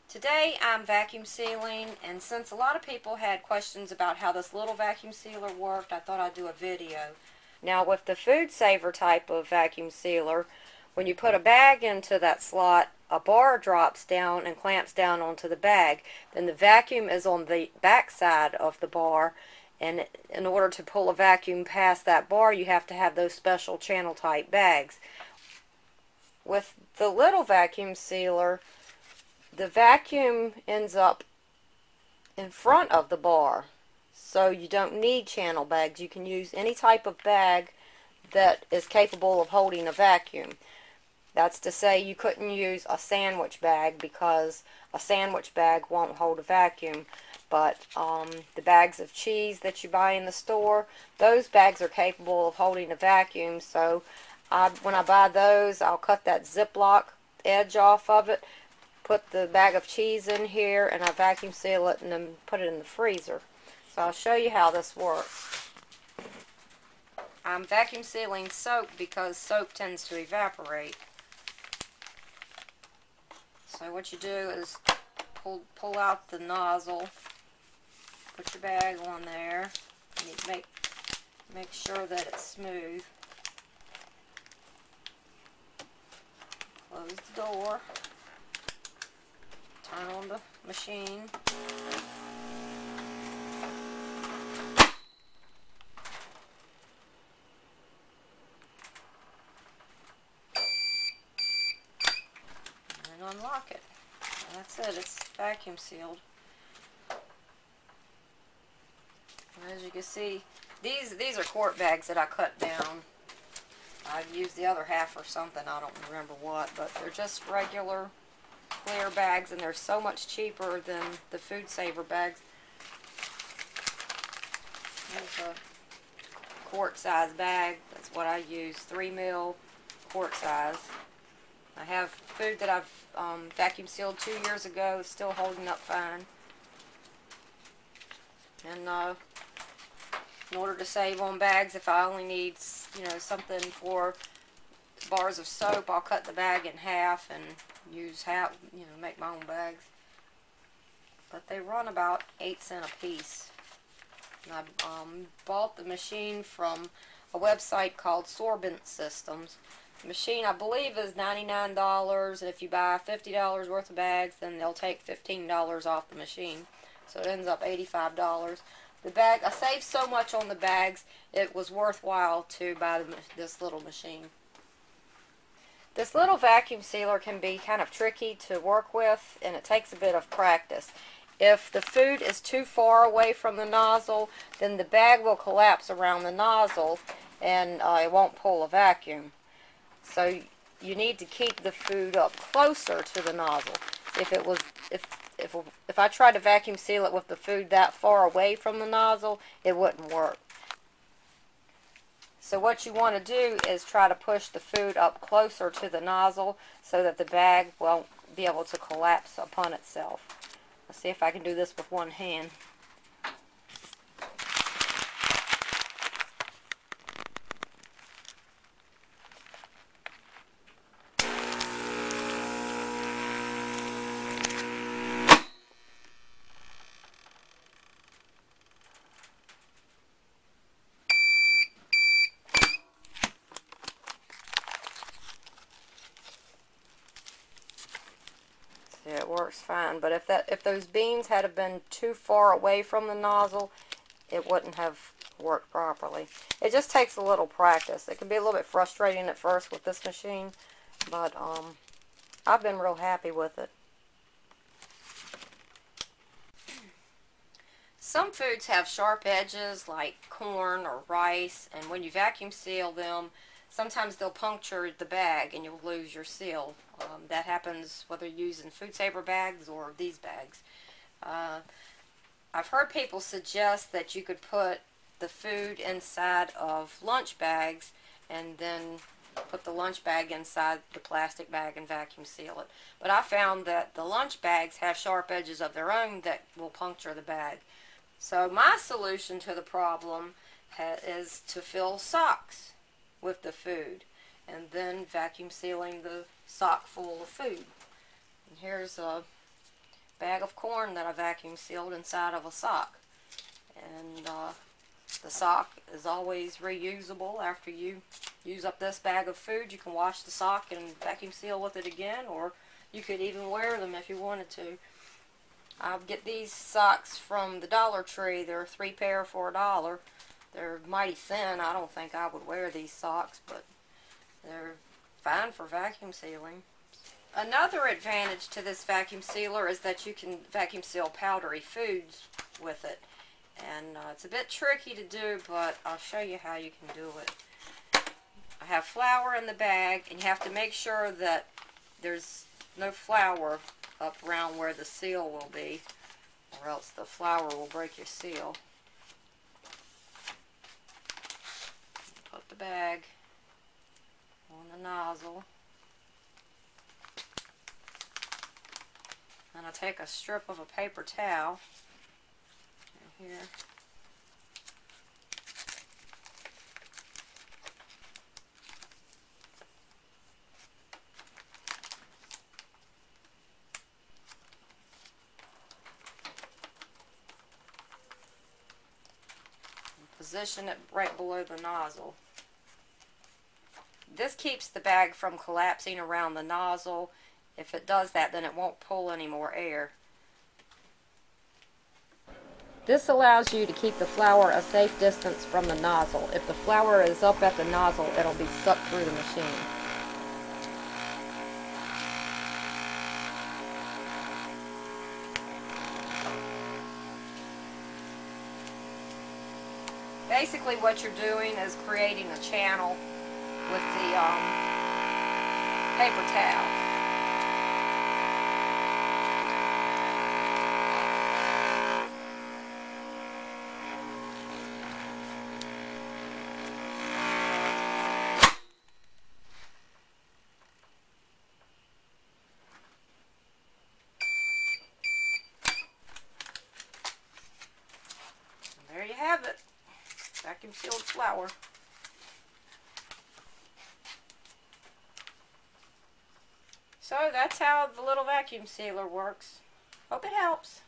Today I'm vacuum sealing, and since a lot of people had questions about how this little vacuum sealer worked, I thought I'd do a video. Now with the food saver type of vacuum sealer, when you put a bag into that slot, a bar drops down and clamps down onto the bag. Then the vacuum is on the back side of the bar, and in order to pull a vacuum past that bar, you have to have those special channel type bags. With the little vacuum sealer, the vacuum ends up in front of the bar, so you don't need channel bags. You can use any type of bag that is capable of holding a vacuum. That's to say, you couldn't use a sandwich bag because a sandwich bag won't hold a vacuum. But the bags of cheese that you buy in the store, those bags are capable of holding a vacuum. So when I buy those, I'll cut that Ziploc edge off of it, put the bag of cheese in here, and I vacuum seal it and then put it in the freezer. So I'll show you how this works. I'm vacuum sealing soap because soap tends to evaporate. So what you do is pull out the nozzle, put your bag on there, and you make sure that it's smooth. Close the door. Turn on the machine. And unlock it. And that's it. It's vacuum sealed. And as you can see, these are quart bags that I cut down. I used the other half or something. I don't remember what, but they're just regular clear bags, and they're so much cheaper than the food saver bags. Here's a quart size bag. That's what I use, 3 ml quart size. I have food that I've vacuum sealed 2 years ago. It's still holding up fine. And in order to save on bags, if I only need something for bars of soap, I'll cut the bag in half and use half, make my own bags. But they run about 8 cents a piece. And I bought the machine from a website called Sorbent Systems. The machine, I believe, is $99, and if you buy $50 worth of bags, then they'll take $15 off the machine. So it ends up $85. The bag, I saved so much on the bags, it was worthwhile to buy this little machine. This little vacuum sealer can be kind of tricky to work with, and it takes a bit of practice. If the food is too far away from the nozzle, then the bag will collapse around the nozzle and it won't pull a vacuum. So you need to keep the food up closer to the nozzle. If I tried to vacuum seal it with the food that far away from the nozzle, it wouldn't work. So what you want to do is try to push the food up closer to the nozzle so that the bag won't be able to collapse upon itself. Let's see if I can do this with one hand. Yeah, it works fine, but if those beans had been too far away from the nozzle, it wouldn't have worked properly. It just takes a little practice. It can be a little bit frustrating at first with this machine, but I've been real happy with it. Some foods have sharp edges, like corn or rice, and when you vacuum seal them, sometimes they'll puncture the bag and you'll lose your seal. That happens whether you're using food saver bags or these bags. I've heard people suggest that you could put the food inside of lunch bags and then put the lunch bag inside the plastic bag and vacuum seal it. But I found that the lunch bags have sharp edges of their own that will puncture the bag. So my solution to the problem is to fill socks with the food and then vacuum sealing the sock full of food. And here's bag of corn that I vacuum sealed inside of a sock. And the sock is always reusable. After you use up this bag of food, you can wash the sock and vacuum seal with it again, or you could even wear them if you wanted to. I'll get these socks from the Dollar Tree. There are 3 pair for $1. They're mighty thin. I don't think I would wear these socks, but they're fine for vacuum sealing. Another advantage to this vacuum sealer is that you can vacuum seal powdery foods with it. And it's a bit tricky to do, but I'll show you how you can do it. I have flour in the bag, and you have to make sure that there's no flour up around where the seal will be, or else the flour will break your seal. Put the bag on the nozzle. Then I take a strip of a paper towel here. Position it right below the nozzle. This keeps the bag from collapsing around the nozzle. If it does that, then it won't pull any more air. This allows you to keep the flour a safe distance from the nozzle. If the flour is up at the nozzle, it'll be sucked through the machine. Basically what you're doing is creating a channel with the paper towel. And there you have it. Vacuum sealed flour. So that's how the little vacuum sealer works. Hope it helps.